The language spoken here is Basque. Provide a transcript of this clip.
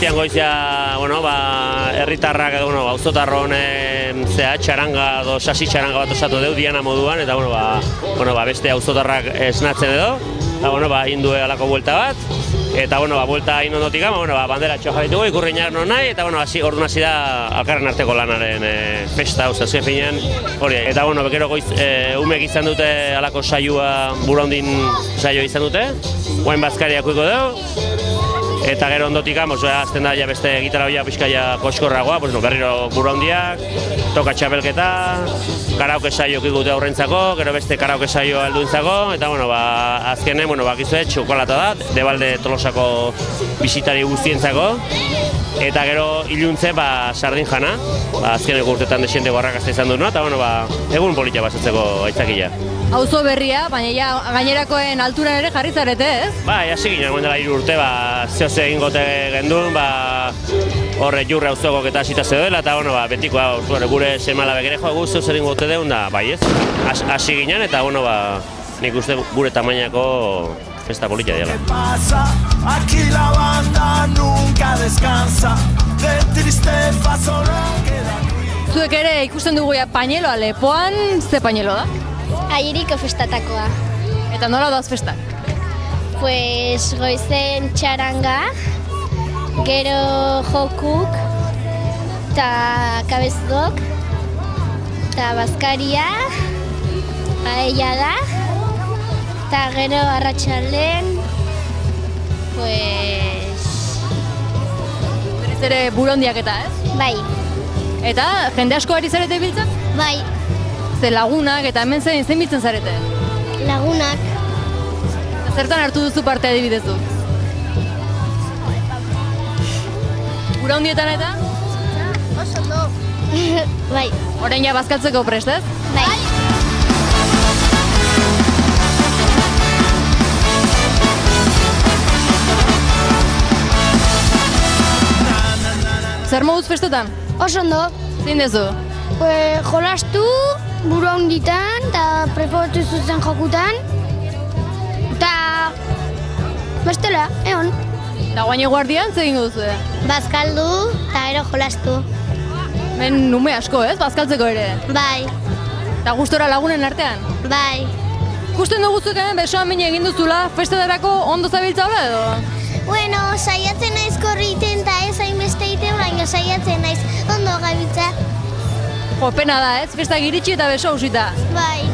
guztian goizia, herritarrak edo, auzotarron txaranga edo sasi txaranga bat osatu deu diana moduan, eta, beste auzotarrak esnatzen edo, eta, indue alako buelta bat, eta, buelta hain ondotik bandera txoa ditugu, ikurriñak non nahi, eta, orduan hasi da alkarren arteko lanaren festa, azken finean, hori, eta, bekero goiz, umek izan dute alako saioa, Buraundin saioa izan dute, guain bazkariak uiko deu, eta gero ondotik, azten da beste gitarra hoia pixkaia koskorragoa, berriro Buraundiak, toka txapelketa, karaoke saioak ikute aurrentzako, gero beste karaoke saioa alduentzako, eta azkenen, bakizue, txokolata da, Debalde Tolosako bisitari guztientzako, eta gero iluntze sardin jana, azkeneko urtetan desiente barrakazte izan duena, eta egun polita basatzeko aitzakila. Auzo berria, baina gainerakoen alturan ere jarri zarete, ez? Bai, hasi ginen, guen dela 3 urte, zehose egin gote gendun, horre jurre auzokok eta hasita zeudela, eta betiko gure semalabek ere joa guztio zer egin gote deun, da bai ez, hasi ginen, eta nik uste gure tamainako festa polita dela. Aquí la banda nunca descansa, de tristeza solo queda ruido. Zuek ere ikusten dugu pañeloa lepoan, ze pañelo da? Aieriko festatakoa. Eta nola doaz festak? Pues goizen txaranga, gero jokuk, eta kabezdok, eta bazkaria, paella da, eta gero arratsalden, pues... Berez ere Buraundiak eta, ez? Bai. Eta jende asko ari zarete biltzen? Bai. Ze lagunak eta hemen zein biltzen zarete? Lagunak. Zertan hartu duzu parte adibidezu? Buraundietan eta? Oso ondo. Bai. Orain ja bazkaltzeko prest, ez? Bai. Zer moduz festetan? Oso ondo. Zein dezu? Jolastu, Buraunditan, eta preparatu zuzen jokutan, eta bestela, egon. Eta guain eguardian zer egingo duzu? Bazkaldu, eta gero jolastu. Men nume asko, ez? Bazkaltzeko ere. Bai, Eta gustora lagunen artean? bai. Ikusten duguzuk hemen besoan min egin duzula, festetarako ondo zabiltza hola edo? Bueno, saiatzen naiz korriten eta ez hainbeste egiten, baina saiatzen naiz ondo gabiltza. Jo, pena da, ez? Festak iritsi eta beso hausita. Bai.